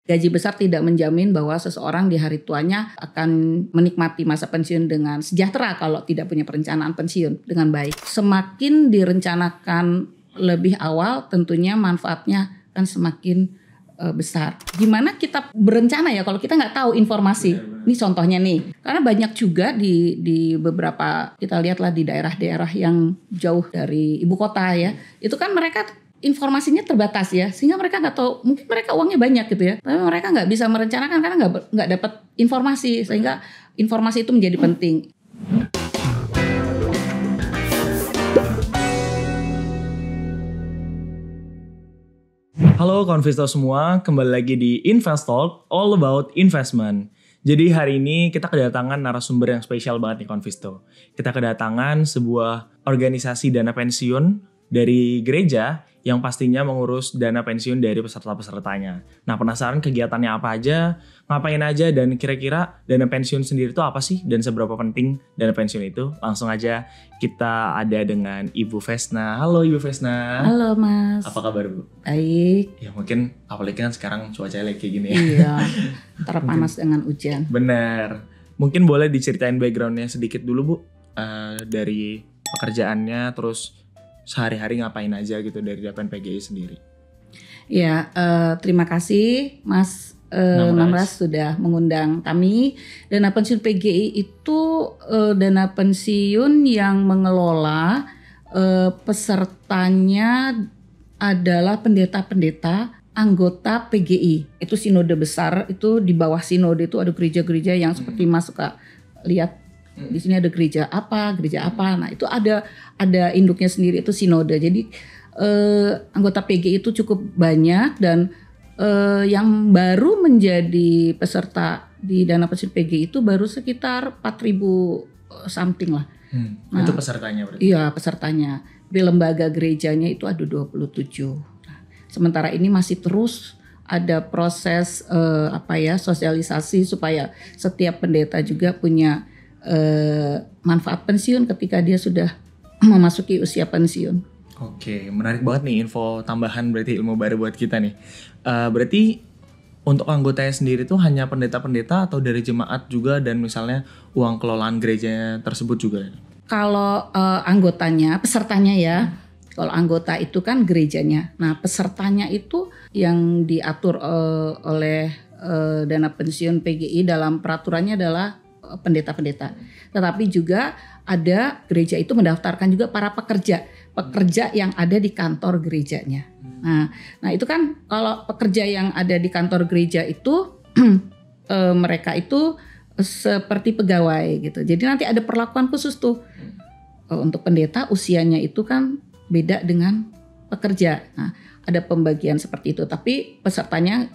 gaji besar tidak menjamin bahwa seseorang di hari tuanya akan menikmati masa pensiun dengan sejahtera kalau tidak punya perencanaan pensiun dengan baik. Semakin direncanakan lebih awal, tentunya manfaatnya akan semakin besar. Gimana kita berencana ya kalau kita nggak tahu informasi? Ini contohnya nih, karena banyak juga di beberapa, kita lihatlah di daerah-daerah yang jauh dari ibu kota ya, itu kan mereka informasinya terbatas ya, sehingga mereka nggak tahu, mungkin mereka uangnya banyak gitu ya, tapi mereka nggak bisa merencanakan karena nggak dapat informasi, sehingga informasi itu menjadi penting. Halo Konvisto semua, kembali lagi di Invest Talk, all about investment. Jadi hari ini kita kedatangan narasumber yang spesial banget nih Konvisto. Kita kedatangan sebuah organisasi dana pensiun dari gereja yang pastinya mengurus dana pensiun dari peserta-pesertanya. Nah, penasaran kegiatannya apa aja, ngapain aja, dan kira-kira dana pensiun sendiri itu apa sih dan seberapa penting dana pensiun itu? Langsung aja kita ada dengan Ibu Vesna. Halo Ibu Vesna. Halo Mas. Apa kabar Bu? Baik. Ya mungkin apalagi kan sekarang cuacanya kayak gini ya. Iya, antara panas dengan hujan. Bener. Mungkin boleh diceritain backgroundnya sedikit dulu Bu, dari pekerjaannya, terus sehari-hari ngapain aja gitu dari Dapen PGI sendiri. Ya, terima kasih Mas Namras sudah mengundang kami. Dana pensiun PGI itu dana pensiun yang mengelola, pesertanya adalah pendeta-pendeta anggota PGI. Itu sinode besar, itu di bawah sinode itu ada gereja-gereja yang seperti Mas suka lihat. Di sini ada gereja apa. Nah, itu ada induknya sendiri, itu sinode. Jadi anggota PGI itu cukup banyak, dan yang baru menjadi peserta di dana pensiun PGI itu baru sekitar 4.000 something lah. Nah, itu pesertanya berarti? Iya, pesertanya. Di lembaga gerejanya itu ada 27. Nah, sementara ini masih terus ada proses sosialisasi supaya setiap pendeta juga punya manfaat pensiun ketika dia sudah memasuki usia pensiun. Oke, menarik banget nih info tambahan, berarti ilmu baru buat kita nih. Berarti untuk anggotanya sendiri tuh hanya pendeta-pendeta atau dari jemaat juga, dan misalnya uang kelolaan gerejanya tersebut juga? Kalau anggotanya, pesertanya ya, kalau anggota itu kan gerejanya. Nah, pesertanya itu yang diatur oleh dana pensiun PGI dalam peraturannya adalah pendeta-pendeta. Tetapi juga ada gereja itu mendaftarkan juga para pekerja yang ada di kantor gerejanya. Nah itu kan kalau pekerja yang ada di kantor gereja itu mereka itu seperti pegawai gitu. Jadi nanti ada perlakuan khusus tuh untuk pendeta, usianya itu kan beda dengan pekerja. Nah, ada pembagian seperti itu. Tapi pesertanya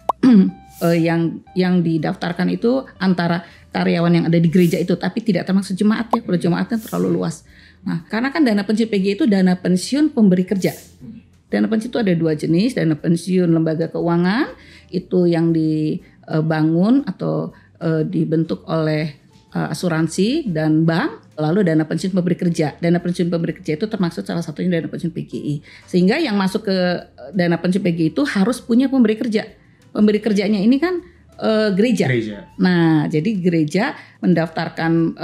yang didaftarkan itu antara karyawan yang ada di gereja itu, tapi tidak termasuk jemaat ya. Kalau jemaatnya terlalu luas. Nah, karena kan dana pensiun PGI itu dana pensiun pemberi kerja. Dana pensiun itu ada dua jenis, dana pensiun lembaga keuangan itu yang dibangun atau dibentuk oleh asuransi dan bank, lalu dana pensiun pemberi kerja. Dana pensiun pemberi kerja itu termasuk salah satunya dana pensiun PGI. Sehingga yang masuk ke dana pensiun PGI itu harus punya pemberi kerja. Pemberi kerjanya ini kan gereja. Nah, jadi gereja mendaftarkan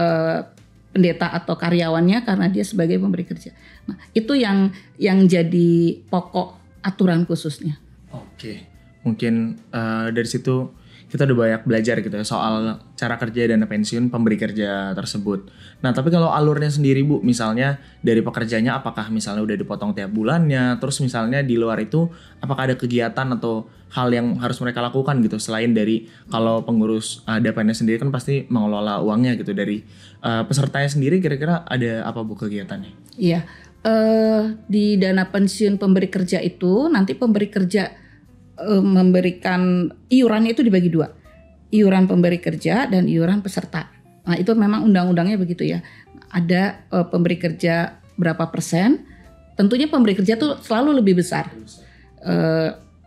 pendeta atau karyawannya karena dia sebagai pemberi kerja. Nah, itu yang jadi pokok aturan khususnya. Oke, mungkin dari situ kita udah banyak belajar gitu ya soal cara kerja dana pensiun pemberi kerja tersebut. Nah, tapi kalau alurnya sendiri Bu, misalnya dari pekerjanya apakah misalnya udah dipotong tiap bulannya, terus misalnya di luar itu apakah ada kegiatan atau hal yang harus mereka lakukan gitu selain dari kalau pengurus DAPN sendiri kan pasti mengelola uangnya gitu, dari pesertanya sendiri kira-kira ada apa Bu kegiatannya? Iya, di dana pensiun pemberi kerja itu nanti pemberi kerja memberikan iurannya itu dibagi dua, iuran pemberi kerja dan iuran peserta. Nah itu memang undang-undangnya begitu ya. Ada pemberi kerja berapa persen, tentunya pemberi kerja tuh selalu lebih besar,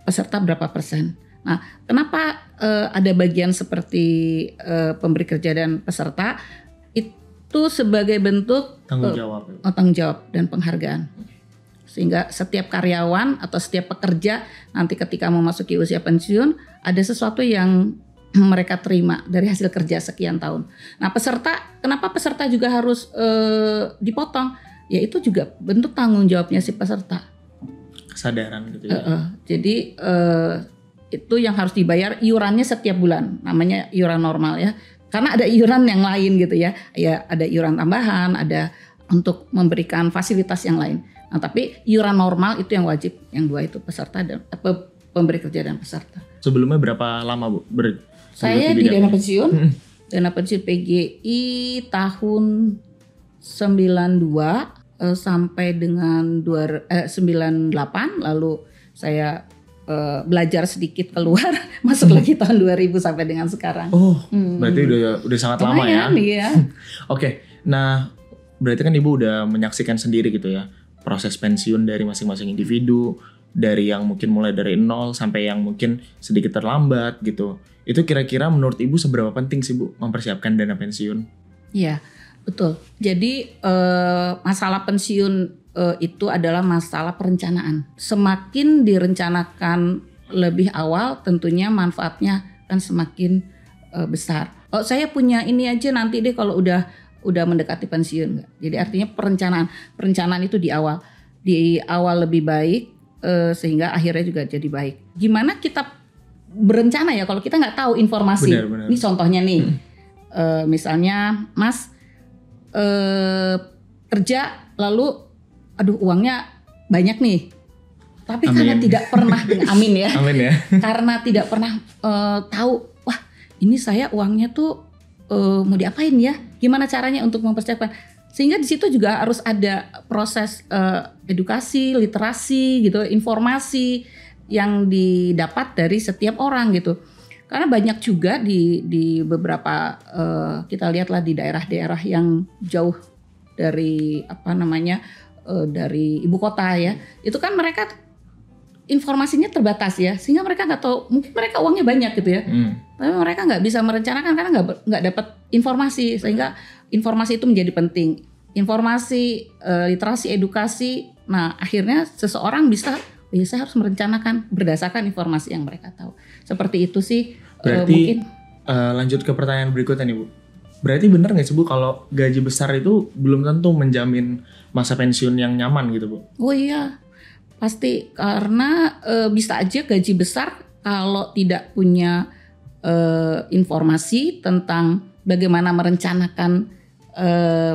peserta berapa persen. Nah kenapa ada bagian seperti pemberi kerja dan peserta, itu sebagai bentuk tanggung jawab dan penghargaan. Sehingga setiap karyawan atau setiap pekerja nanti ketika memasuki usia pensiun ada sesuatu yang mereka terima dari hasil kerja sekian tahun. Nah kenapa peserta juga harus dipotong? Ya itu juga bentuk tanggung jawabnya si peserta. Kesadaran gitu ya. Jadi itu yang harus dibayar iurannya setiap bulan, namanya iuran normal ya. Karena ada iuran yang lain gitu ya. Ya ada iuran tambahan, ada untuk memberikan fasilitas yang lain. Nah, tapi iuran normal itu yang wajib, yang dua itu peserta dan pemberi kerja dan peserta. Sebelumnya berapa lama Bu? Saya di dana pensiun, dana pensiun PGI tahun 92 sampai dengan 98, lalu saya belajar sedikit keluar, masuk lagi tahun 2000 sampai dengan sekarang. Berarti udah sangat lama ya. Iya. Oke, nah berarti kan Ibu udah menyaksikan sendiri gitu ya proses pensiun dari masing-masing individu, dari yang mungkin mulai dari nol sampai yang mungkin sedikit terlambat gitu. Itu kira-kira menurut Ibu seberapa penting sih Bu mempersiapkan dana pensiun? Iya, betul. Jadi masalah pensiun itu adalah masalah perencanaan. Semakin direncanakan lebih awal, tentunya manfaatnya akan semakin besar. Oh, saya punya ini aja nanti deh kalau udah mendekati pensiun, enggak. Jadi artinya perencanaan itu di awal lebih baik sehingga akhirnya juga jadi baik. Gimana kita berencana ya kalau kita nggak tahu informasi? Benar. Ini contohnya nih, misalnya Mas kerja lalu aduh uangnya banyak nih, tapi karena tidak pernah amin ya, amin ya, karena tidak pernah tahu, wah ini saya uangnya tuh mau diapain ya, gimana caranya untuk mempersiapkan, sehingga di situ juga harus ada proses edukasi, literasi gitu, informasi yang didapat dari setiap orang gitu. Karena banyak juga di beberapa kita lihatlah di daerah-daerah yang jauh dari dari ibu kota ya, itu kan mereka informasinya terbatas ya, sehingga mereka nggak tahu, mungkin mereka uangnya banyak gitu ya, tapi mereka nggak bisa merencanakan karena nggak dapat informasi, sehingga informasi itu menjadi penting, informasi, literasi, edukasi. Nah akhirnya seseorang bisa, ya saya harus merencanakan berdasarkan informasi yang mereka tahu. Seperti itu sih. Berarti mungkin lanjut ke pertanyaan berikutnya nih Bu. Berarti benar nggak sih Bu kalau gaji besar itu belum tentu menjamin masa pensiun yang nyaman gitu Bu? Oh iya, pasti, karena bisa aja gaji besar kalau tidak punya informasi tentang bagaimana merencanakan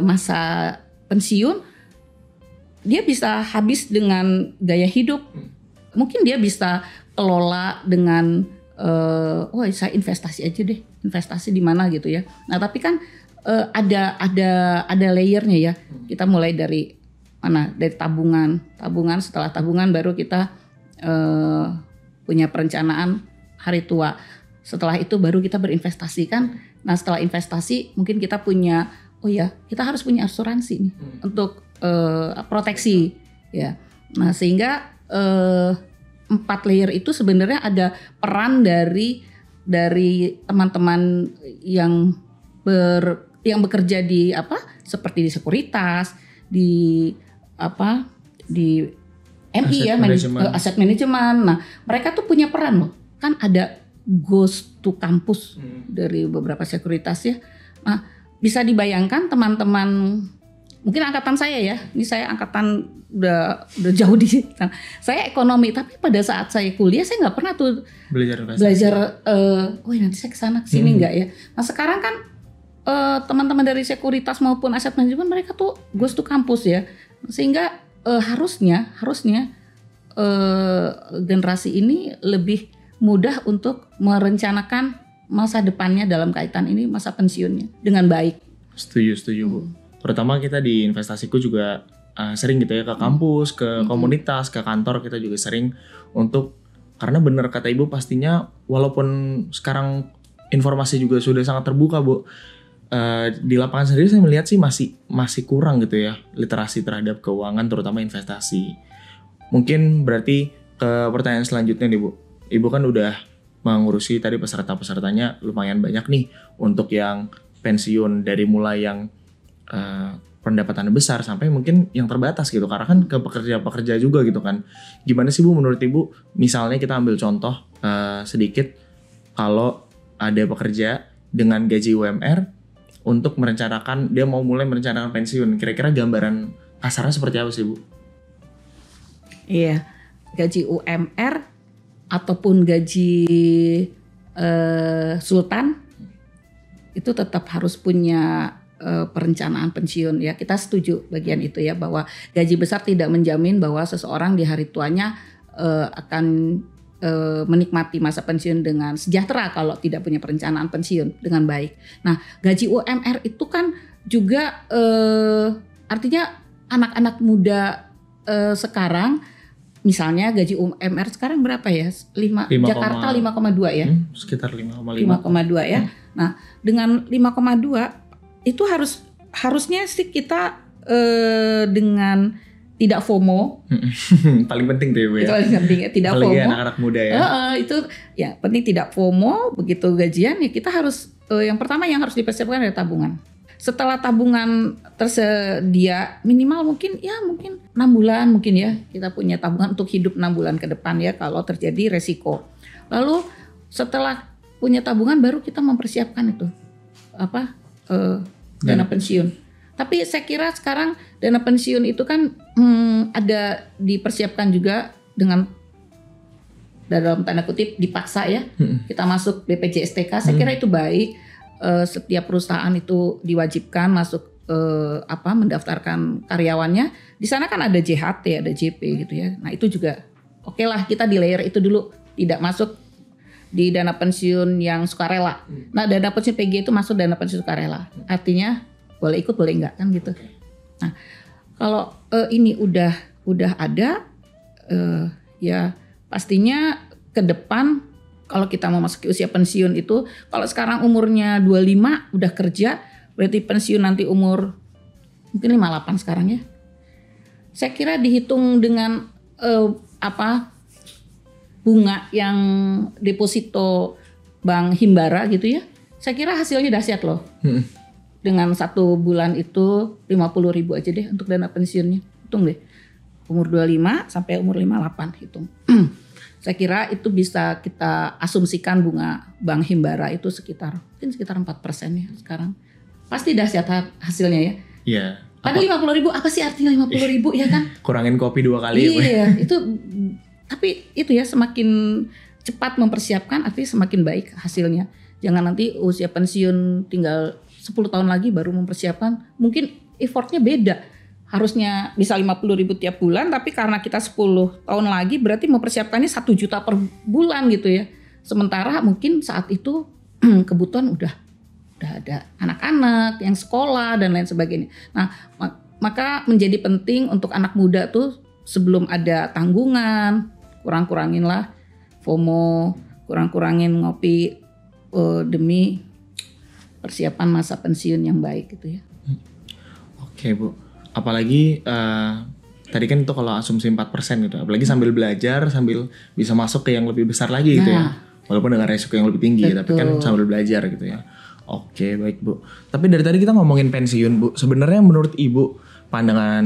masa pensiun, dia bisa habis dengan gaya hidup. Mungkin dia bisa kelola dengan saya investasi aja deh, investasi di mana gitu ya. Nah tapi kan ada layernya ya. Kita mulai dari mana? Dari tabungan. Setelah tabungan baru kita punya perencanaan hari tua. Setelah itu baru kita berinvestasi kan. Nah setelah investasi mungkin kita punya, kita harus punya asuransi nih untuk proteksi ya. Nah sehingga 4 layer itu sebenarnya ada peran dari teman-teman yang bekerja di seperti di sekuritas, di MI ya, aset manajemen. Nah, mereka tuh punya peran loh. Kan ada Ghost to Campus dari beberapa sekuritas ya. Nah, bisa dibayangkan teman-teman, mungkin angkatan saya ya, ini saya angkatan udah jauh di sana. Saya ekonomi, tapi pada saat saya kuliah saya nggak pernah tuh belajar nanti saya kesana kesini nggak ya. Nah sekarang kan teman-teman dari sekuritas maupun aset manajemen mereka tuh goes to campus ya, sehingga harusnya generasi ini lebih mudah untuk merencanakan masa depannya dalam kaitan ini masa pensiunnya dengan baik. Setuju Bu. Terutama kita di investasiku juga sering gitu ya ke kampus, ke komunitas, ke kantor, kita juga sering untuk, karena benar kata Ibu pastinya walaupun sekarang informasi juga sudah sangat terbuka Bu, di lapangan sendiri saya melihat sih masih kurang gitu ya literasi terhadap keuangan terutama investasi. Mungkin berarti ke pertanyaan selanjutnya nih Bu, Ibu kan udah mengurusi tadi peserta-pesertanya lumayan banyak nih untuk yang pensiun, dari mulai yang pendapatannya besar sampai mungkin yang terbatas gitu, karena kan ke pekerja-pekerja juga gitu kan. Gimana sih Bu menurut Ibu, misalnya kita ambil contoh sedikit, kalau ada pekerja dengan gaji UMR untuk merencanakan, dia mau mulai merencanakan pensiun, kira-kira gambaran kasarnya seperti apa sih Bu? Iya, gaji UMR ataupun gaji sultan itu tetap harus punya perencanaan pensiun ya. Kita setuju bagian itu ya, bahwa gaji besar tidak menjamin bahwa seseorang di hari tuanya akan menikmati masa pensiun dengan sejahtera kalau tidak punya perencanaan pensiun dengan baik. Nah, gaji UMR itu kan juga artinya anak-anak muda sekarang, misalnya gaji UMR sekarang berapa ya? 5 Jakarta 5,2 ya? Sekitar 5,5. 5,2 ya. Nah, dengan 5,2 itu harusnya sih kita dengan tidak FOMO. Paling penting tuh ya Bu ya. Itu paling penting ya, tidak apalagi FOMO. anak-anak muda ya. Itu ya penting, tidak FOMO. Begitu gajian ya kita harus yang pertama yang harus dipersiapkan adalah tabungan. Setelah tabungan tersedia minimal mungkin 6 bulan mungkin ya, kita punya tabungan untuk hidup 6 bulan ke depan ya kalau terjadi resiko. Lalu setelah punya tabungan baru kita mempersiapkan itu dana pensiun. Tapi saya kira sekarang dana pensiun itu kan ada dipersiapkan juga dengan dalam tanda kutip dipaksa ya. Kita masuk BPJS-TK, saya kira itu baik. Setiap perusahaan itu diwajibkan masuk mendaftarkan karyawannya. Di sana kan ada JHT, ada JP gitu ya. Nah itu juga oke lah, kita di layer itu dulu, tidak masuk di dana pensiun yang sukarela. Nah dana pensiun PG itu masuk dana pensiun sukarela. Artinya boleh ikut boleh enggak kan gitu. Nah kalau ini udah ada ya pastinya ke depan kalau kita mau masuk ke usia pensiun itu, kalau sekarang umurnya 25 udah kerja, berarti pensiun nanti umur mungkin 58 sekarang ya. Saya kira dihitung dengan bunga yang deposito Bank Himbara gitu ya. Saya kira hasilnya dahsyat loh. Dengan 1 bulan itu 50.000 aja deh untuk dana pensiunnya. Hitung deh. Umur 25 sampai umur 58 hitung. Saya kira itu bisa kita asumsikan bunga Bank Himbara itu sekitar 4% ya sekarang. Pasti dahsyat hasilnya ya. Iya. Ada 50.000, apa sih artinya 50.000 ya kan? Kurangin kopi 2 kali ya. Iya, itu tapi itu ya semakin cepat mempersiapkan artinya semakin baik hasilnya. Jangan nanti usia pensiun tinggal 10 tahun lagi baru mempersiapkan, mungkin effortnya beda. Harusnya bisa 50.000 tiap bulan, tapi karena kita 10 tahun lagi berarti mempersiapkannya 1 juta per bulan gitu ya. Sementara mungkin saat itu kebutuhan udah ada anak-anak yang sekolah dan lain sebagainya. Nah, maka menjadi penting untuk anak muda tuh sebelum ada tanggungan, kurang-kuranginlah FOMO, kurang-kurangin ngopi demi persiapan masa pensiun yang baik gitu ya. Oke Bu. Apalagi tadi kan itu kalau asumsi 4% gitu. Apalagi sambil belajar, sambil bisa masuk ke yang lebih besar lagi gitu ya. Walaupun dengan resiko yang lebih tinggi, tapi kan sambil belajar gitu ya. Oke, baik Bu. Tapi dari tadi kita ngomongin pensiun Bu. Sebenarnya menurut Ibu, pandangan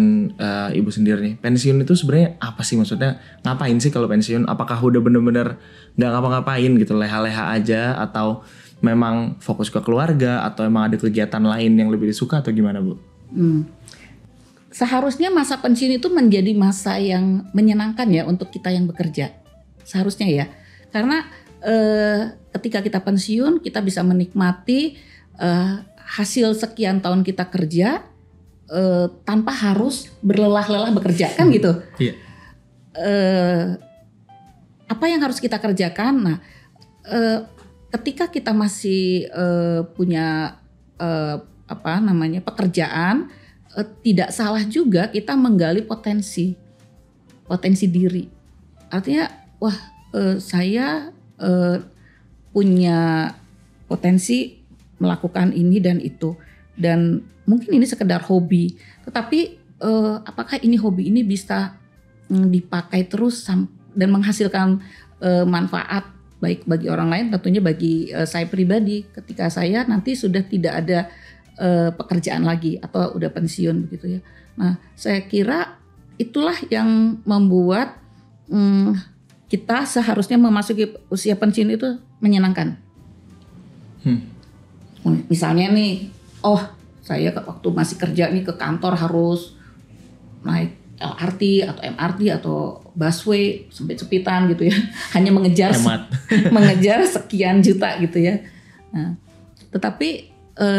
Ibu sendiri nih, pensiun itu sebenarnya apa sih, maksudnya ngapain sih kalau pensiun? Apakah udah bener-bener gak ngapa-ngapain gitu, leha-leha aja, atau memang fokus ke keluarga, atau emang ada kegiatan lain yang lebih disuka atau gimana Bu? Seharusnya masa pensiun itu menjadi masa yang menyenangkan ya untuk kita yang bekerja. Seharusnya ya. Karena ketika kita pensiun kita bisa menikmati hasil sekian tahun kita kerja tanpa harus berlelah-lelah bekerja kan gitu. Iya. Apa yang harus kita kerjakan? Nah, ketika kita masih punya pekerjaan, tidak salah juga kita menggali potensi diri. Artinya, saya punya potensi melakukan ini dan itu, dan mungkin ini sekedar hobi. Tetapi apakah hobi ini bisa dipakai terus dan menghasilkan manfaat baik bagi orang lain, tentunya bagi saya pribadi ketika saya nanti sudah tidak ada pekerjaan lagi atau udah pensiun begitu ya. Nah, saya kira itulah yang membuat kita seharusnya memasuki usia pensiun itu menyenangkan. Misalnya nih, saya waktu masih kerja nih ke kantor harus naik LRT atau MRT atau busway sempit-sempitan gitu ya, hanya mengejar mengejar sekian juta gitu ya. Nah, tetapi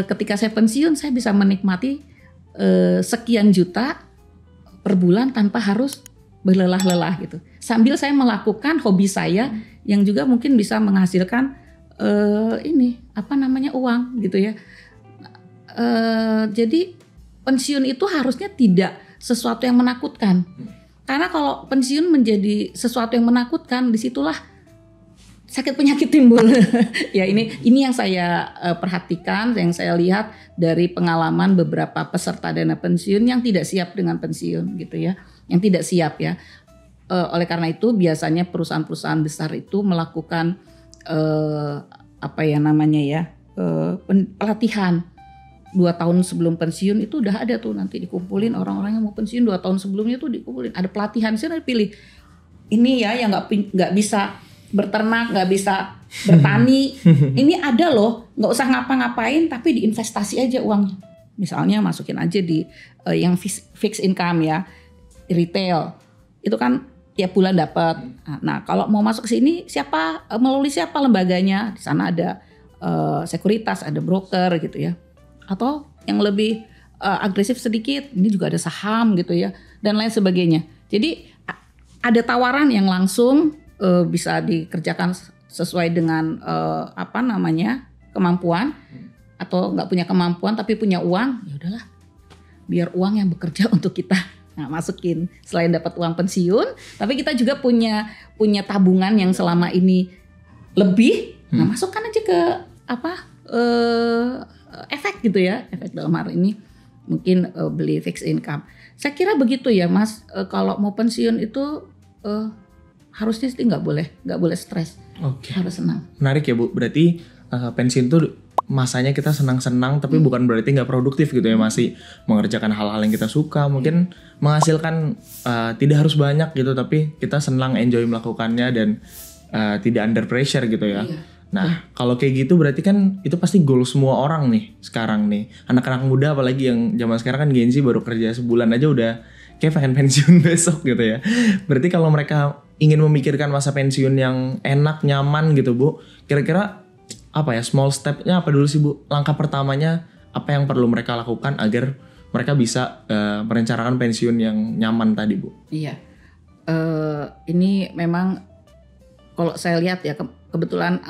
ketika saya pensiun saya bisa menikmati sekian juta per bulan tanpa harus berlelah-lelah gitu. Sambil saya melakukan hobi saya yang juga mungkin bisa menghasilkan uang gitu ya. Jadi pensiun itu harusnya tidak sesuatu yang menakutkan. Karena kalau pensiun menjadi sesuatu yang menakutkan, disitulah sakit penyakit timbul. Ya ini yang saya perhatikan, yang saya lihat dari pengalaman beberapa peserta dana pensiun yang tidak siap dengan pensiun gitu ya, yang tidak siap ya. Oleh karena itu biasanya perusahaan-perusahaan besar itu melakukan pelatihan 2 tahun sebelum pensiun itu udah ada tuh, nanti dikumpulin orang-orang yang mau pensiun 2 tahun sebelumnya tuh dikumpulin, ada pelatihan, saya pilih ini ya yang nggak bisa berternak, nggak bisa bertani, ini ada loh, nggak usah ngapa-ngapain tapi diinvestasi aja uangnya, misalnya masukin aja di yang fixed income ya, retail itu kan tiap bulan dapat. Nah kalau mau masuk ke sini melalui siapa lembaganya, di sana ada sekuritas, ada broker gitu ya. Atau yang lebih agresif sedikit, ini juga ada saham gitu ya, dan lain sebagainya. Jadi ada tawaran yang langsung bisa dikerjakan sesuai dengan kemampuan, atau nggak punya kemampuan tapi punya uang, ya udahlah, biar uang yang bekerja untuk kita. Nah, masukin selain dapat uang pensiun, tapi kita juga punya tabungan yang selama ini lebih. Nah, masukkan aja ke efek gitu ya, efek dalam hari ini mungkin beli fixed income. Saya kira begitu ya Mas, kalau mau pensiun itu harusnya sih nggak boleh stres, harus senang. Menarik ya Bu, berarti pensiun tuh masanya kita senang-senang tapi bukan berarti nggak produktif gitu ya, masih mengerjakan hal-hal yang kita suka, mungkin menghasilkan tidak harus banyak gitu tapi kita senang, enjoy melakukannya dan tidak under pressure gitu ya. Iya. Nah, kalau kayak gitu berarti kan itu pasti goal semua orang nih sekarang nih. Anak-anak muda apalagi yang zaman sekarang kan Gen Z baru kerja sebulan aja udah kayak pengen pensiun besok gitu ya. Berarti kalau mereka ingin memikirkan masa pensiun yang enak, nyaman gitu Bu, kira-kira small step-nya apa dulu sih Bu? Langkah pertamanya apa yang perlu mereka lakukan agar mereka bisa merencanakan pensiun yang nyaman tadi Bu? Iya, ini memang kalau saya lihat ya, kebetulan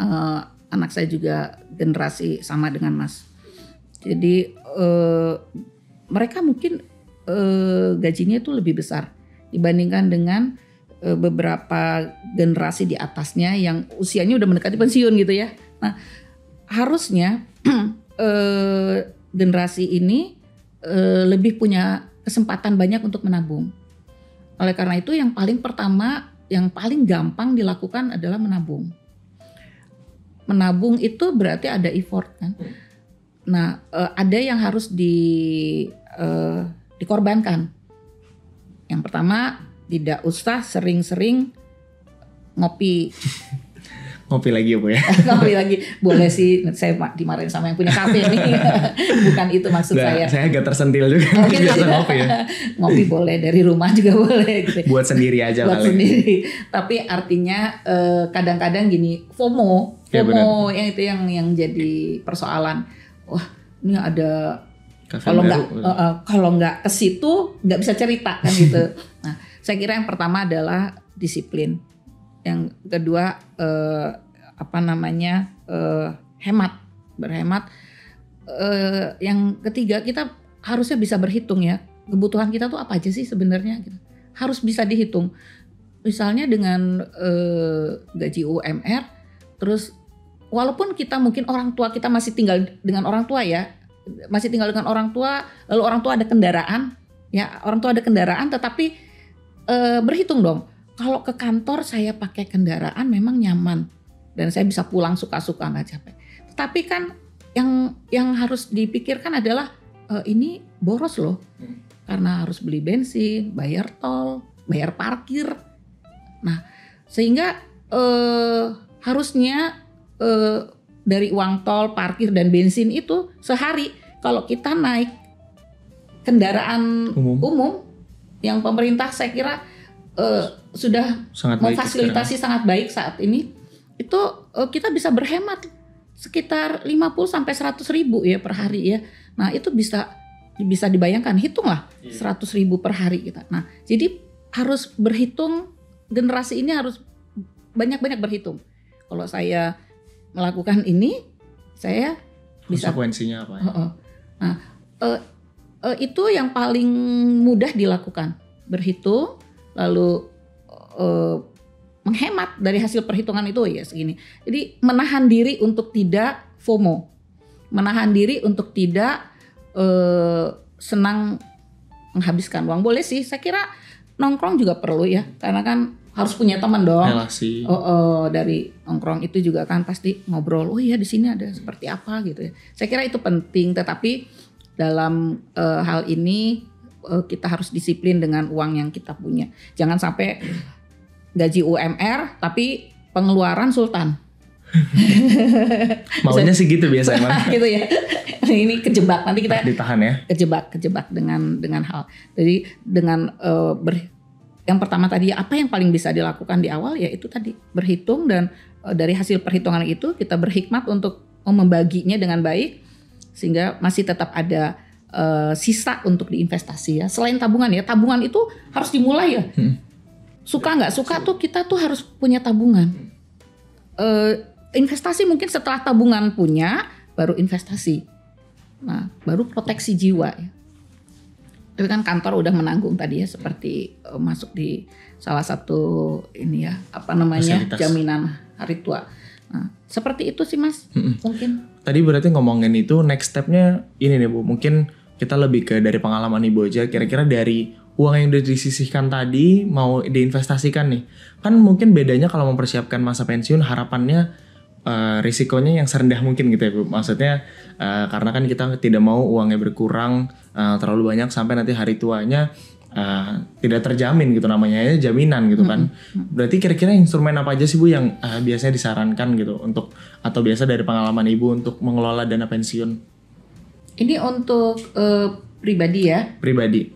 anak saya juga generasi sama dengan Mas. Jadi mereka mungkin gajinya itu lebih besar dibandingkan dengan beberapa generasi di atasnya yang usianya udah mendekati pensiun gitu ya. Nah, harusnya generasi ini lebih punya kesempatan banyak untuk menabung. Oleh karena itu yang paling pertama, yang paling gampang dilakukan adalah menabung. Menabung itu berarti ada effort kan. Nah, ada yang harus dikorbankan. Yang pertama, tidak usah sering-sering ngopi. Ngopi lagi ya Bu ya? Ngopi lagi, boleh sih, saya dimarahin sama yang punya kafe nih. Bukan itu maksud saya. Saya agak tersentil juga, biasa ngopi ya. Ngopi boleh, dari rumah juga boleh. Gitu. Buat sendiri aja Buat sendiri. Tapi artinya kadang-kadang gini, FOMO ya, yang itu yang jadi persoalan. Wah, ini ada kalau nggak ke situ nggak bisa cerita kan gitu. Nah, saya kira yang pertama adalah disiplin. Yang kedua berhemat. Yang ketiga kita harusnya bisa berhitung ya, kebutuhan kita tuh apa aja sih sebenarnya gitu. Harus bisa dihitung. Misalnya dengan gaji UMR, terus walaupun kita mungkin orang tua kita masih tinggal dengan orang tua ya, lalu orang tua ada kendaraan ya, tetapi berhitung dong. Kalau ke kantor saya pakai kendaraan memang nyaman dan saya bisa pulang suka-suka nggak capek. Tetapi kan yang harus dipikirkan adalah ini boros loh. Karena harus beli bensin, bayar tol, bayar parkir. Nah, sehingga harusnya dari uang tol, parkir dan bensin itu sehari kalau kita naik kendaraan umum yang pemerintah saya kira sudah sangat memfasilitasi sangat baik saat ini, itu kita bisa berhemat sekitar 50 sampai 100 ribu ya per hari ya. Nah, itu bisa dibayangkan, hitunglah 100 ribu per hari kita. Nah, jadi harus berhitung, generasi ini harus banyak-banyak berhitung. Kalau saya melakukan ini, saya bisa. Konsekuensinya apa ya? Nah, itu yang paling mudah dilakukan, berhitung, lalu menghemat dari hasil perhitungan itu ya segini. Jadi menahan diri untuk tidak FOMO, menahan diri untuk tidak senang menghabiskan uang. Boleh sih, saya kira nongkrong juga perlu ya, karena kan harus punya teman dong. Relasi. Dari nongkrong itu juga kan pasti ngobrol. Oh iya, di sini ada seperti apa gitu ya. Saya kira itu penting, tetapi dalam hal ini kita harus disiplin dengan uang yang kita punya. Jangan sampai gaji UMR tapi pengeluaran sultan. Maunya sih gitu biasanya. Gitu ya. Ini kejebak, nanti kita ditahan ya. Kejebak dengan hal. Jadi dengan yang pertama tadi, apa yang paling bisa dilakukan di awal ya itu tadi, berhitung, dan dari hasil perhitungan itu kita berhikmat untuk membaginya dengan baik sehingga masih tetap ada sisa untuk diinvestasi ya. Selain tabungan ya, tabungan itu harus dimulai ya. Suka nggak suka tuh kita tuh harus punya tabungan. Investasi mungkin setelah tabungan punya, baru investasi. Nah, baru proteksi jiwa ya. Tapi kan kantor udah menanggung tadi ya, seperti masuk di salah satu ini ya, apa namanya, fasilitas jaminan hari tua. Nah, seperti itu sih Mas, mungkin. Tadi berarti ngomongin itu, next stepnya ini nih Bu, mungkin kita lebih ke dari pengalaman Ibu aja, kira-kira dari uang yang udah disisihkan tadi mau diinvestasikan nih. Kan mungkin bedanya kalau mempersiapkan masa pensiun, harapannya risikonya yang serendah mungkin gitu ya Bu. Maksudnya karena kan kita tidak mau uangnya berkurang terlalu banyak sampai nanti hari tuanya tidak terjamin gitu, namanya ya jaminan gitu kan. Berarti kira-kira instrumen apa aja sih Bu yang biasanya disarankan gitu untuk, atau biasa dari pengalaman Ibu untuk mengelola dana pensiun? Ini untuk pribadi ya. Pribadi.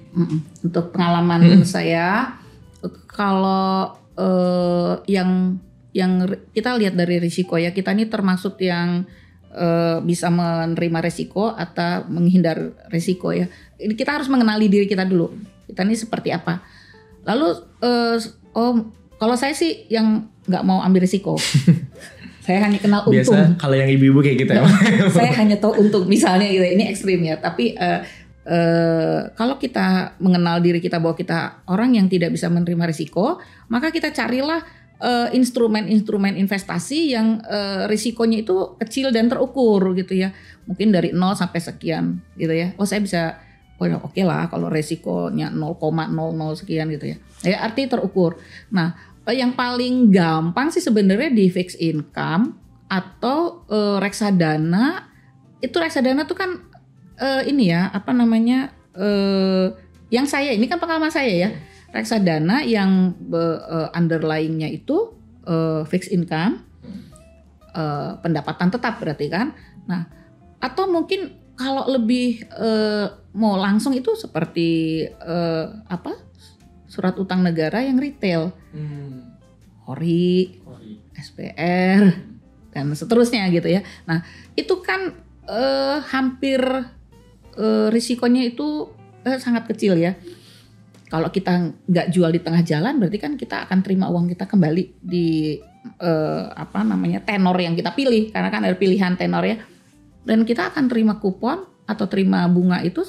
Untuk pengalaman saya, kalau yang kita lihat dari risiko ya, kita ini termasuk yang bisa menerima risiko atau menghindar risiko ya. Ini kita harus mengenali diri kita dulu. Kita ini seperti apa. Lalu kalau saya sih yang nggak mau ambil risiko. Saya hanya kenal untung. Biasa kalau yang ibu-ibu kayak gitu ya. Saya hanya tahu untung misalnya gitu. Ini ekstrim ya. Tapi kalau kita mengenal diri kita bahwa kita orang yang tidak bisa menerima risiko, maka kita carilah instrumen-instrumen investasi yang risikonya itu kecil dan terukur gitu ya. Mungkin dari 0 sampai sekian gitu ya. Oh saya bisa, oke lah kalau risikonya 0,00 sekian gitu ya. Ya artinya terukur. Nah yang paling gampang sih sebenarnya di fixed income atau reksadana. Itu reksadana tuh kan ini ya, apa namanya, yang saya, ini kan pengalaman saya ya, reksadana yang underlyingnya itu fixed income, pendapatan tetap berarti kan. Nah, atau mungkin kalau lebih mau langsung itu seperti surat utang negara yang retail, Ori, SPR, dan seterusnya gitu ya. Nah, itu kan hampir risikonya itu sangat kecil ya. Kalau kita nggak jual di tengah jalan, berarti kan kita akan terima uang kita kembali di tenor yang kita pilih, karena kan ada pilihan tenor ya. Dan kita akan terima kupon atau terima bunga itu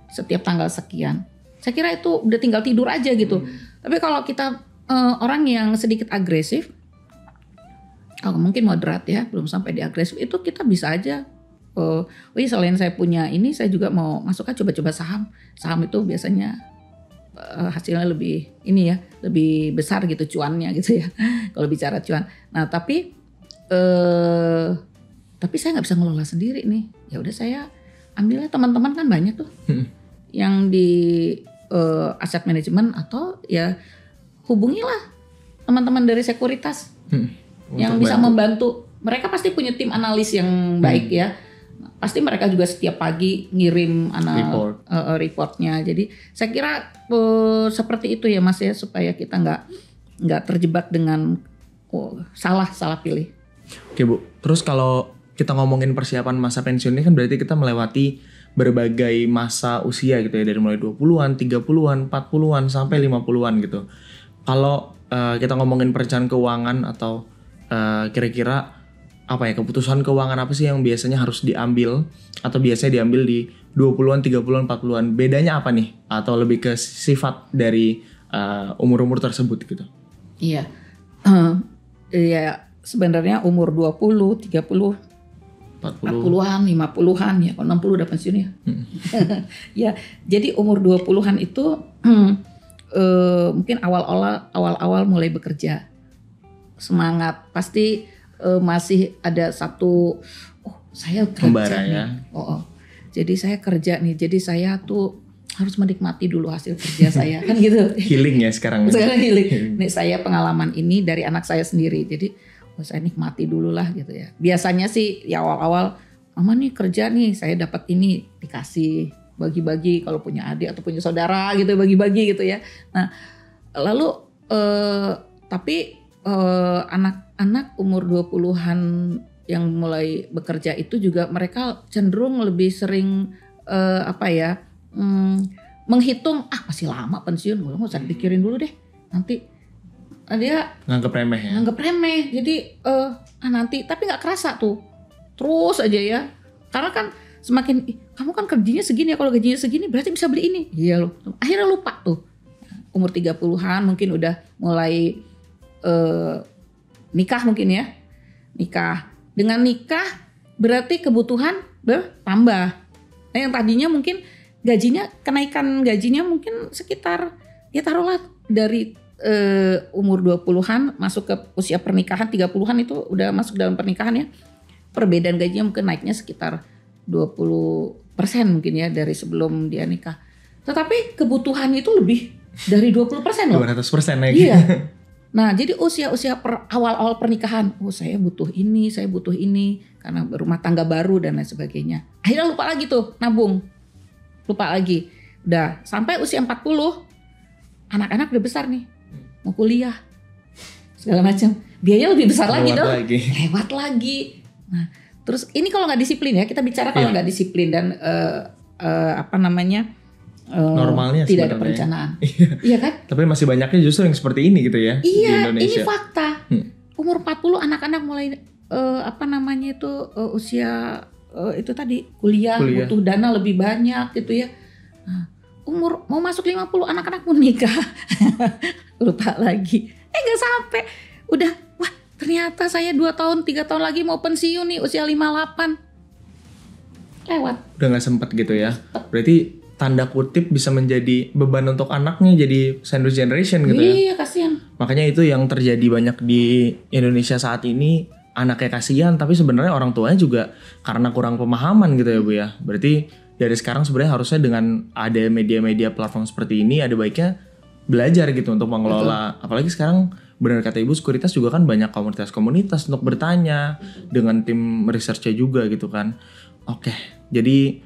setiap tanggal sekian. Saya kira itu udah tinggal tidur aja gitu. Tapi kalau kita orang yang sedikit agresif, mungkin moderat ya, belum sampai di agresif, itu kita bisa aja. Selain saya punya ini, saya juga mau masukkan coba-coba saham. Saham itu biasanya hasilnya lebih ini ya, lebih besar gitu cuannya gitu ya. Kalau bicara cuan. Nah tapi Tapi saya nggak bisa ngelola sendiri nih. Ya udah saya ambilnya, teman-teman kan banyak tuh yang di aset manajemen, atau ya hubungilah teman-teman dari sekuritas yang bisa membantu. Mereka pasti punya tim analis yang baik ya. Pasti mereka juga setiap pagi ngirim reportnya. Jadi saya kira seperti itu ya Mas ya, supaya kita nggak terjebak dengan salah pilih. Oke Bu, terus kalau kita ngomongin persiapan masa pensiun ini kan berarti kita melewati berbagai masa usia gitu ya, dari mulai 20-an, 30-an, 40-an sampai 50-an gitu. Kalau kita ngomongin perencanaan keuangan atau kira-kira apa ya, keputusan keuangan apa sih yang biasanya harus diambil atau biasanya diambil di 20-an, 30-an, 40-an? Bedanya apa nih? Atau lebih ke sifat dari umur-umur tersebut gitu? Iya. Ya sebenarnya umur 20, 30, 40-an, 50-an ya, kalau 60 udah pensiun ya. Ya, jadi umur 20-an itu mungkin awal-awal mulai bekerja. Semangat, pasti masih ada satu saya kerja Membara, nih. Ya. Jadi saya kerja nih. Jadi saya tuh harus menikmati dulu hasil kerja saya kan gitu. Healing ya sekarang. Sekarang healing. Nih saya pengalaman ini dari anak saya sendiri. Jadi saya nikmati dulu lah gitu ya. Biasanya sih ya awal-awal, mama nih kerja nih, saya dapat ini, dikasih, bagi-bagi kalau punya adik atau punya saudara gitu, bagi-bagi gitu ya. Nah lalu tapi anak-anak umur 20-an yang mulai bekerja itu juga mereka cenderung lebih sering menghitung, masih lama pensiun, gue nggak usah dipikirin dulu deh, nanti dia nganggep remeh ya. Jadi nanti, tapi nggak kerasa tuh, terus aja ya, karena kan semakin kamu kan kerjanya segini ya, kalau gajinya segini berarti bisa beli ini, iya loh, akhirnya lupa tuh. Umur 30-an mungkin udah mulai nikah mungkin ya, dengan nikah berarti kebutuhan bertambah. Nah yang tadinya mungkin kenaikan gajinya mungkin sekitar, ya taruhlah dari umur 20-an masuk ke usia pernikahan, 30-an itu udah masuk dalam pernikahan ya. Perbedaan gajinya mungkin naiknya sekitar 20% mungkin ya dari sebelum dia nikah. Tetapi kebutuhan itu lebih dari 20% loh. 200% lagi. Iya. Nah jadi usia awal-awal pernikahan, saya butuh ini karena rumah tangga baru dan lain sebagainya. Akhirnya lupa lagi tuh nabung. Lupa lagi. Udah sampai usia 40, anak-anak udah besar nih. Mau kuliah segala macam, biaya lebih besar lagi dong. Lewat lagi. Nah, terus ini kalau nggak disiplin ya, kita bicara kalau nggak disiplin dan normalnya tidak ada perencanaan. Iya kan? Tapi masih banyaknya justru yang seperti ini gitu ya. Iya, ini fakta. Umur 40 anak-anak mulai usia itu tadi kuliah, butuh dana lebih banyak gitu ya. Nah, umur mau masuk 50 anak-anak pun nikah. Lupa lagi. Gak sampai. Udah, wah ternyata saya 2 tahun 3 tahun lagi mau pensiun nih usia 58. Lewat. Udah gak sempet gitu ya. Berarti tanda kutip bisa menjadi beban untuk anaknya, jadi sandwich generation gitu ya. Iya kasihan. Makanya itu yang terjadi banyak di Indonesia saat ini. Anaknya kasihan tapi sebenarnya orang tuanya juga karena kurang pemahaman gitu ya Bu ya. Berarti dari sekarang sebenarnya harusnya dengan ada media-media platform seperti ini ada baiknya belajar gitu untuk mengelola. Betul. Apalagi sekarang benar kata Ibu, sekuritas juga kan banyak komunitas-komunitas untuk bertanya dengan tim research-nya juga gitu kan. Oke, jadi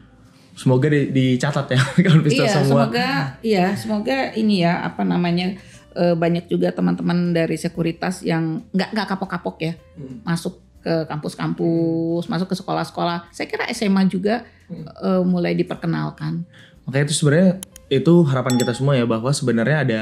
semoga dicatat ya Konvisto semua. Semoga ini ya banyak juga teman-teman dari sekuritas yang nggak kapok-kapok ya masuk ke kampus-kampus, masuk ke sekolah-sekolah. Saya kira SMA juga mulai diperkenalkan. Makanya itu sebenarnya itu harapan kita semua ya, bahwa sebenarnya ada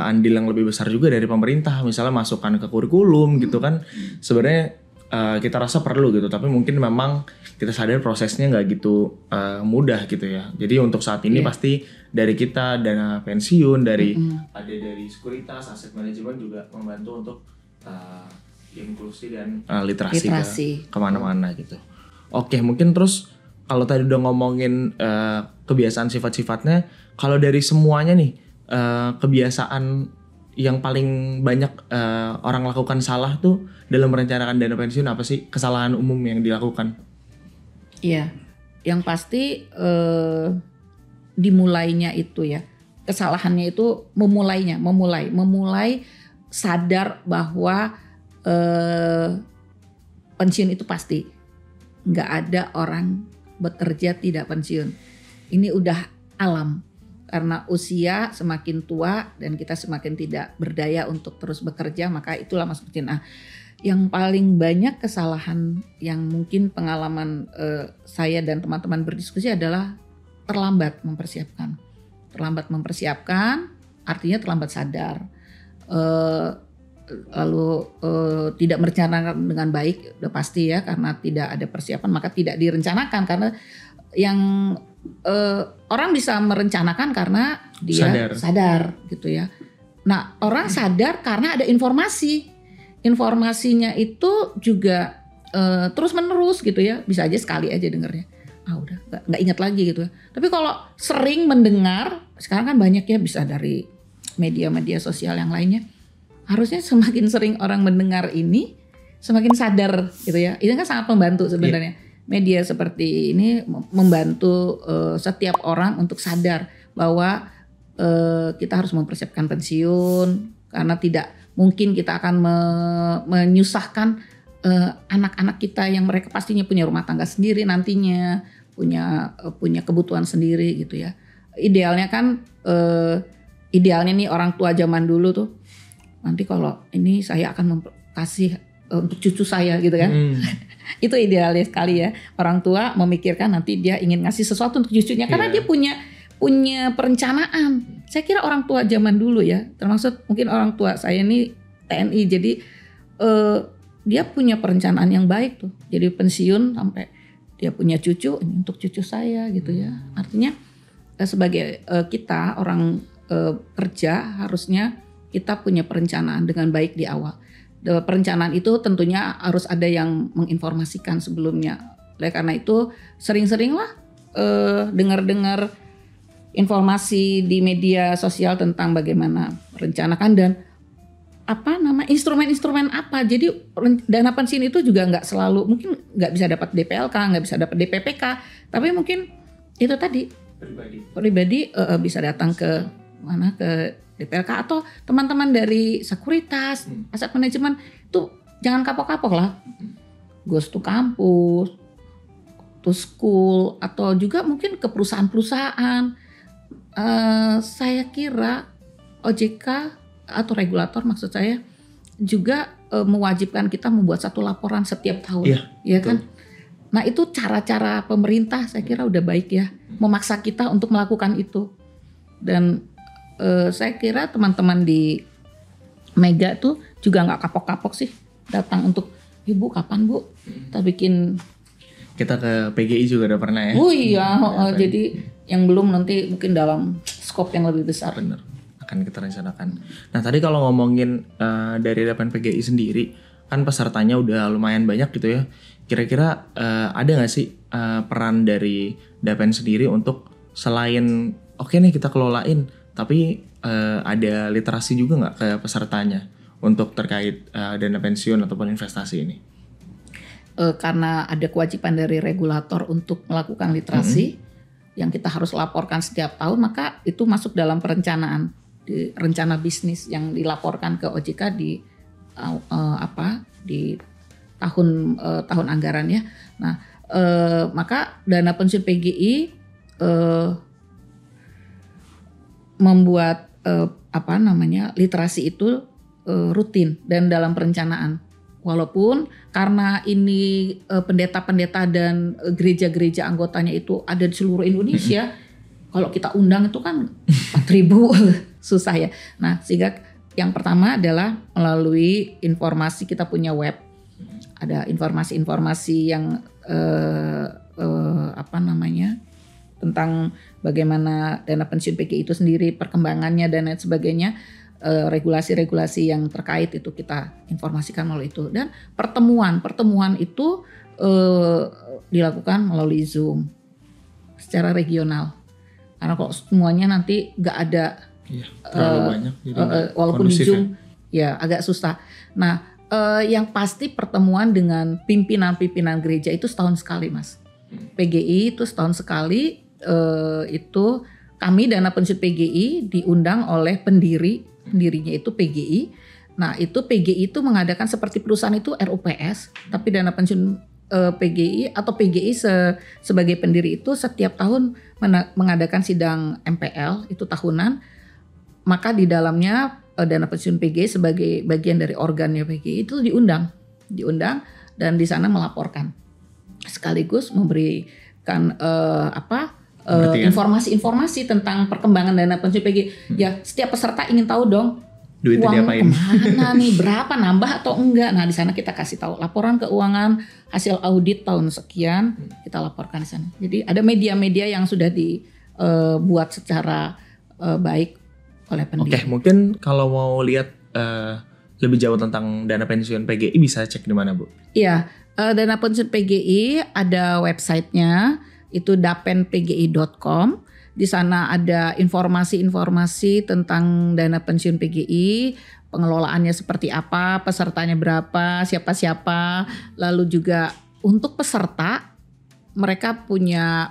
andil yang lebih besar juga dari pemerintah, misalnya masukkan ke kurikulum gitu kan. Sebenarnya kita rasa perlu gitu, tapi mungkin memang kita sadar prosesnya nggak gitu mudah gitu ya. Jadi untuk saat ini pasti dari kita dana pensiun, dari sekuritas, aset manajemen juga membantu untuk inklusi dan literasi. Kemana-mana gitu. Oke, mungkin terus kalau tadi udah ngomongin kebiasaan sifat-sifatnya, kalau dari semuanya nih kebiasaan yang paling banyak orang lakukan salah tuh dalam merencanakan dana pensiun apa sih kesalahan umum yang dilakukan? Iya, yang pasti dimulainya itu ya, kesalahannya itu memulai sadar bahwa pensiun itu pasti, nggak ada orang bekerja tidak pensiun. Ini udah alam. Karena usia semakin tua dan kita semakin tidak berdaya untuk terus bekerja, maka itulah masuk pensiun. Nah, yang paling banyak kesalahan yang mungkin pengalaman saya dan teman-teman berdiskusi adalah terlambat mempersiapkan. Terlambat mempersiapkan artinya terlambat sadar. Lalu tidak merencanakan dengan baik, udah pasti ya, karena tidak ada persiapan maka tidak direncanakan. Karena yang orang bisa merencanakan karena dia sadar gitu ya. Nah, orang sadar karena ada informasinya itu juga terus menerus gitu ya. Bisa aja sekali aja dengernya, udah nggak ingat lagi gitu ya. Tapi kalau sering mendengar, sekarang kan banyak ya, bisa dari media-media sosial yang lainnya. Harusnya semakin sering orang mendengar ini, semakin sadar gitu ya. Ini kan sangat membantu sebenarnya. Media seperti ini membantu setiap orang untuk sadar bahwa kita harus mempersiapkan pensiun, karena tidak mungkin kita akan menyusahkan anak-anak kita yang mereka pastinya punya rumah tangga sendiri nantinya, punya kebutuhan sendiri gitu ya. Idealnya kan idealnya nih orang tua zaman dulu tuh, nanti kalau ini saya akan kasih untuk cucu saya gitu kan. Itu idealnya sekali ya. Orang tua memikirkan nanti dia ingin ngasih sesuatu untuk cucunya karena dia punya perencanaan. Saya kira orang tua zaman dulu ya, termasuk mungkin orang tua saya ini TNI, jadi dia punya perencanaan yang baik tuh. Jadi pensiun sampai dia punya cucu, ini untuk cucu saya gitu ya. Artinya sebagai kita orang kerja harusnya kita punya perencanaan dengan baik di awal. Perencanaan itu tentunya harus ada yang menginformasikan sebelumnya. Oleh karena itu sering-seringlah dengar-dengar informasi di media sosial tentang bagaimana merencanakan dan instrumen-instrumen apa. Jadi dana pensiun itu juga nggak selalu, mungkin nggak bisa dapat DPLK, nggak bisa dapat DPPK, tapi mungkin itu tadi pribadi bisa datang ke DPLK atau teman-teman dari sekuritas, aset manajemen itu jangan kapok-kapok lah. Goes to kampus, to school, atau juga mungkin ke perusahaan-perusahaan. Saya kira OJK atau regulator maksud saya juga mewajibkan kita membuat satu laporan setiap tahun, ya kan? Nah itu cara-cara pemerintah saya kira udah baik ya, memaksa kita untuk melakukan itu. Dan saya kira teman-teman di Mega tuh juga nggak kapok-kapok sih datang untuk, Ibu kapan Bu kita bikin. Kita ke PGI juga udah pernah ya. Oh iya, jadi yang belum nanti mungkin dalam skop yang lebih besar. Bener, akan kita rencanakan. Nah tadi kalau ngomongin dari DAPEN PGI sendiri, kan pesertanya udah lumayan banyak gitu ya. Kira-kira ada nggak sih peran dari DAPEN sendiri untuk selain oke nih kita kelolain, tapi ada literasi juga nggak ke pesertanya untuk terkait dana pensiun ataupun investasi ini? Karena ada kewajiban dari regulator untuk melakukan literasi yang kita harus laporkan setiap tahun, maka itu masuk dalam perencanaan di rencana bisnis yang dilaporkan ke OJK di tahun anggaran ya. Nah, maka dana pensiun PGI membuat literasi itu rutin dan dalam perencanaan. Walaupun karena ini pendeta-pendeta dan gereja-gereja anggotanya itu ada di seluruh Indonesia, kalau kita undang itu kan 4.000 susah ya. Nah, sehingga yang pertama adalah melalui informasi, kita punya web, ada informasi-informasi yang tentang bagaimana dana pensiun PGI itu sendiri, perkembangannya dan lain sebagainya. Regulasi-regulasi yang terkait itu kita informasikan melalui itu, dan pertemuan itu dilakukan melalui Zoom secara regional, karena kalau semuanya nanti nggak ada Iya, terlalu banyak. Jadi walaupun di Zoom ya agak susah. Nah, yang pasti pertemuan dengan pimpinan-pimpinan gereja itu setahun sekali, Mas. PGI itu setahun sekali. Itu kami Dana Pensiun PGI diundang oleh pendirinya itu PGI. Nah, itu PGI itu mengadakan seperti perusahaan itu RUPS, tapi Dana Pensiun PGI atau PGI sebagai pendiri itu setiap tahun mengadakan sidang MPL itu tahunan. Maka di dalamnya Dana Pensiun PGI sebagai bagian dari organnya PGI itu diundang dan di sana melaporkan sekaligus memberikan informasi-informasi tentang perkembangan Dana Pensiun PGI. Ya, setiap peserta ingin tahu dong duitnya uang kemana nih, berapa, nambah atau enggak. Nah, di sana kita kasih tahu laporan keuangan hasil audit tahun sekian, kita laporkan di sana. Jadi ada media-media yang sudah dibuat secara baik oleh pendiri. Oke, mungkin kalau mau lihat lebih jauh tentang Dana Pensiun PGI bisa cek di mana, Bu? Iya, Dana Pensiun PGI ada websitenya, itu dapenpgi.com. Di sana ada informasi-informasi tentang Dana Pensiun PGI, pengelolaannya seperti apa, pesertanya berapa, siapa-siapa. Lalu juga untuk peserta, mereka punya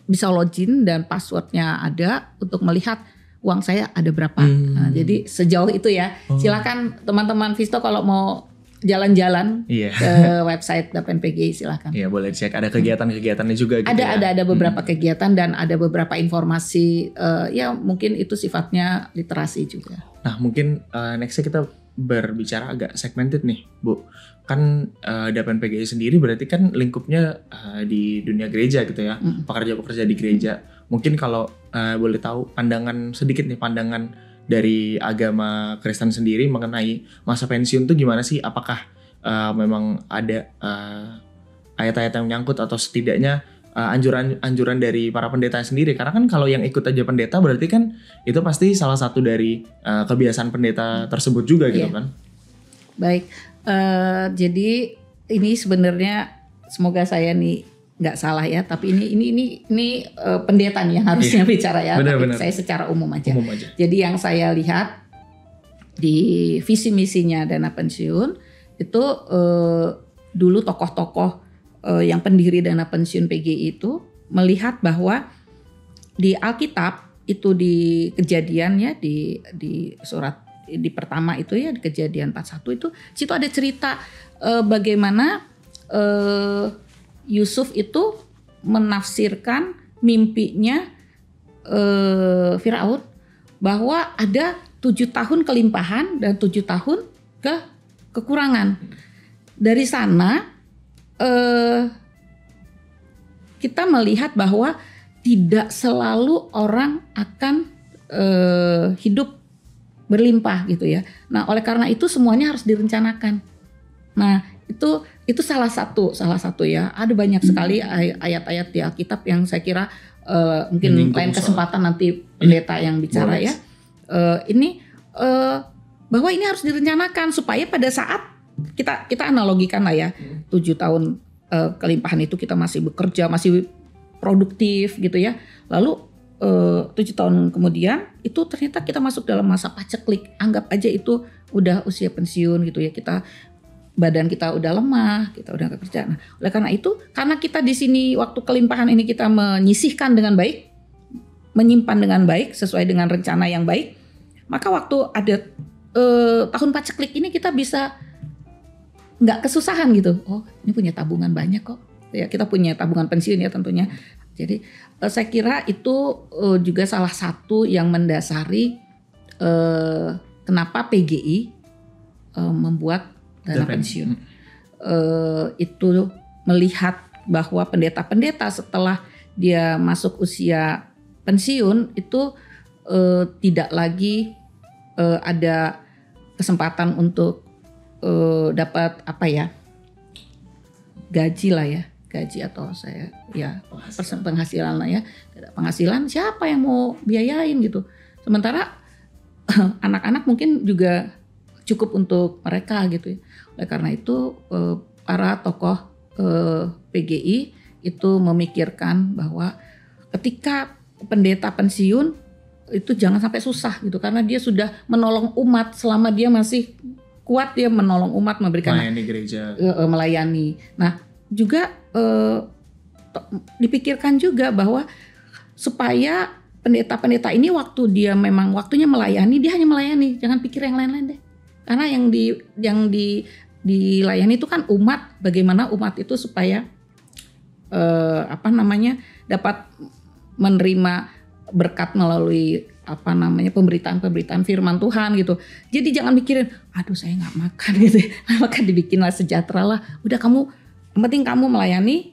bisa login dan passwordnya ada untuk melihat uang saya ada berapa. Nah, jadi sejauh itu ya. Silakan teman-teman Visto kalau mau jalan-jalan ke website Dapen PGI silakan. Iya, boleh cek, ada kegiatan-kegiatannya juga gitu. Ada beberapa kegiatan dan ada beberapa informasi ya mungkin itu sifatnya literasi juga. Nah, mungkin nextnya kita berbicara agak segmented nih, Bu. Kan Dapen PGI sendiri berarti kan lingkupnya di dunia gereja gitu ya. Pekerja-pekerja di gereja. Mungkin kalau boleh tahu pandangan dari agama Kristen sendiri mengenai masa pensiun tuh gimana sih? Apakah memang ada ayat-ayat yang menyangkut atau setidaknya anjuran dari para pendeta sendiri? Karena kan kalau yang ikut aja pendeta berarti kan itu pasti salah satu dari kebiasaan pendeta tersebut juga gitu kan? Baik, jadi ini sebenarnya semoga saya nih nggak salah ya, tapi ini pendeta nih yang harusnya bicara ya. Tapi saya secara umum aja. Jadi yang saya lihat di visi misinya Dana Pensiun itu dulu tokoh-tokoh yang pendiri Dana Pensiun PGI itu melihat bahwa di Alkitab itu di Kejadian ya di surat di pertama itu ya di Kejadian 41 itu situ ada cerita bagaimana Yusuf itu menafsirkan mimpinya Firaun bahwa ada 7 tahun kelimpahan dan 7 tahun kekurangan. Dari sana kita melihat bahwa tidak selalu orang akan hidup berlimpah gitu ya. Nah, oleh karena itu semuanya harus direncanakan. Nah, itu salah satu ya. Ada banyak sekali ayat-ayat di Alkitab yang saya kira mungkin lain kesempatan nanti pendeta yang bicara ya. Ini bahwa ini harus direncanakan supaya pada saat kita analogikan lah ya, 7 tahun kelimpahan itu kita masih bekerja, masih produktif gitu ya. Lalu 7 tahun kemudian itu ternyata kita masuk dalam masa paceklik. Anggap aja itu udah usia pensiun gitu ya. Badan kita udah lemah, kita udah gak kerja. Nah, oleh karena itu, karena kita di sini waktu kelimpahan ini kita menyisihkan dengan baik, menyimpan dengan baik sesuai dengan rencana yang baik, maka waktu ada tahun paceklik ini kita bisa nggak kesusahan gitu. Oh, ini punya tabungan banyak kok. Ya, kita punya tabungan pensiun ya tentunya. Jadi saya kira itu juga salah satu yang mendasari kenapa PGI membuat Dana Pensiun. Itu melihat bahwa pendeta-pendeta setelah dia masuk usia pensiun itu tidak lagi ada kesempatan untuk dapat gaji atau saya ya penghasilan lah ya, penghasilan siapa yang mau biayain gitu. Sementara anak-anak mungkin juga cukup untuk mereka gitu ya. Oleh karena itu para tokoh PGI itu memikirkan bahwa ketika pendeta pensiun itu jangan sampai susah gitu, karena dia sudah menolong umat selama dia masih kuat, dia menolong umat, memberikan melayani gereja, melayani. Nah juga dipikirkan juga bahwa supaya pendeta-pendeta ini waktu dia memang waktunya melayani, dia hanya melayani, jangan pikir yang lain-lain deh. Karena yang dilayani itu kan umat, bagaimana umat itu supaya dapat menerima berkat melalui pemberitaan firman Tuhan gitu. Jadi jangan mikirin, aduh saya nggak makan gitu, maka dibikinlah sejahtera lah. Udah kamu, yang penting kamu melayani,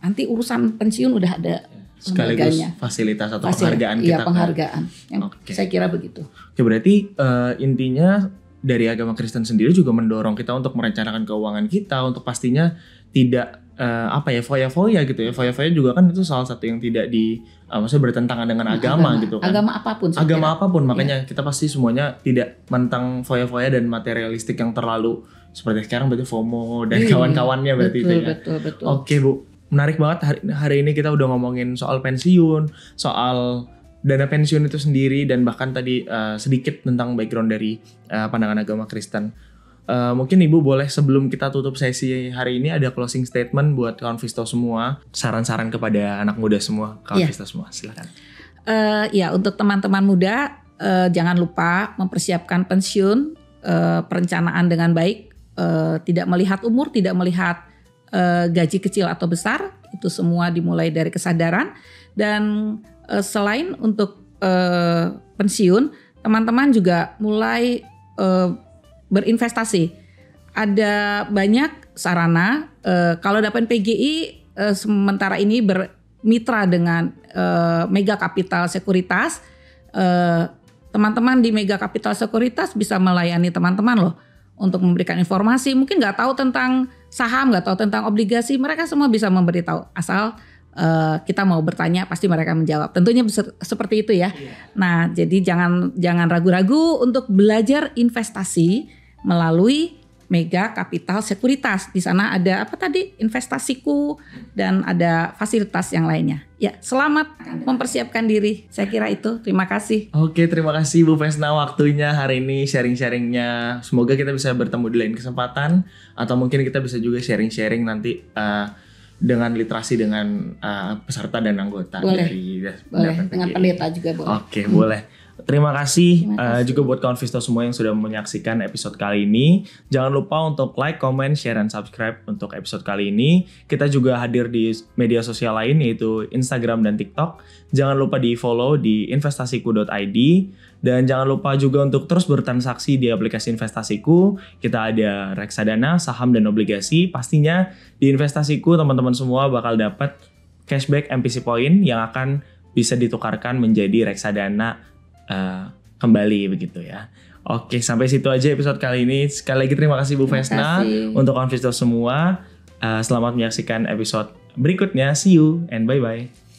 nanti urusan pensiun udah ada. Sekaligus fasilitas atau penghargaan kita. Iya, penghargaan. Yang saya kira begitu. Oke, berarti intinya dari agama Kristen sendiri juga mendorong kita untuk merencanakan keuangan kita, untuk pastinya tidak foya-foya gitu ya. Foya-foya juga kan itu salah satu yang tidak maksudnya bertentangan dengan agama gitu kan. Agama apapun. Agama apapun, makanya kita pasti semuanya tidak mentang foya-foya dan materialistik yang terlalu seperti sekarang berarti FOMO dan kawan-kawannya berarti itu ya. Betul. Oke Bu. Menarik banget hari ini kita udah ngomongin soal pensiun, soal dana pensiun itu sendiri, dan bahkan tadi sedikit tentang background dari pandangan agama Kristen. Mungkin Ibu boleh sebelum kita tutup sesi hari ini ada closing statement buat kawan Visto semua, saran-saran kepada anak muda semua, kawan Visto semua, silakan. Untuk teman-teman muda, jangan lupa mempersiapkan pensiun, perencanaan dengan baik, tidak melihat umur, tidak melihat gaji kecil atau besar, itu semua dimulai dari kesadaran. Dan selain untuk pensiun, teman-teman juga mulai berinvestasi. Ada banyak sarana. Kalau dapat PGI sementara ini bermitra dengan Mega Capital Sekuritas. Teman-teman di Mega Capital Sekuritas bisa melayani teman-teman loh, untuk memberikan informasi. Mungkin nggak tahu tentang saham, nggak tahu tentang obligasi, mereka semua bisa memberitahu. Asal kita mau bertanya, pasti mereka menjawab. Tentunya seperti itu ya. Nah, jadi jangan ragu-ragu untuk belajar investasi melalui Mega Capital Sekuritas. Di sana ada investasiku, dan ada fasilitas yang lainnya. Ya, selamat mempersiapkan diri. Saya kira itu. Terima kasih. Oke, terima kasih Bu Vesna waktunya hari ini, sharing-sharingnya. Semoga kita bisa bertemu di lain kesempatan, atau mungkin kita bisa juga sharing-sharing nanti dengan literasi dengan peserta dan anggota. Boleh. Dengan pendeta juga boleh. Oke, boleh. Terima kasih juga buat kawan Visto semua yang sudah menyaksikan episode kali ini. Jangan lupa untuk like, comment, share, dan subscribe untuk episode kali ini. Kita juga hadir di media sosial lain yaitu Instagram dan TikTok. Jangan lupa di follow di investasiku.id. Dan jangan lupa juga untuk terus bertransaksi di aplikasi Investasiku. Kita ada reksadana, saham, dan obligasi. Pastinya di Investasiku teman-teman semua bakal dapat cashback MPC point yang akan bisa ditukarkan menjadi reksadana kembali begitu ya. Oke, sampai situ aja episode kali ini. Sekali lagi terima kasih Bu Vesna. Untuk kawan Visto semua, selamat menyaksikan episode berikutnya. See you and bye-bye.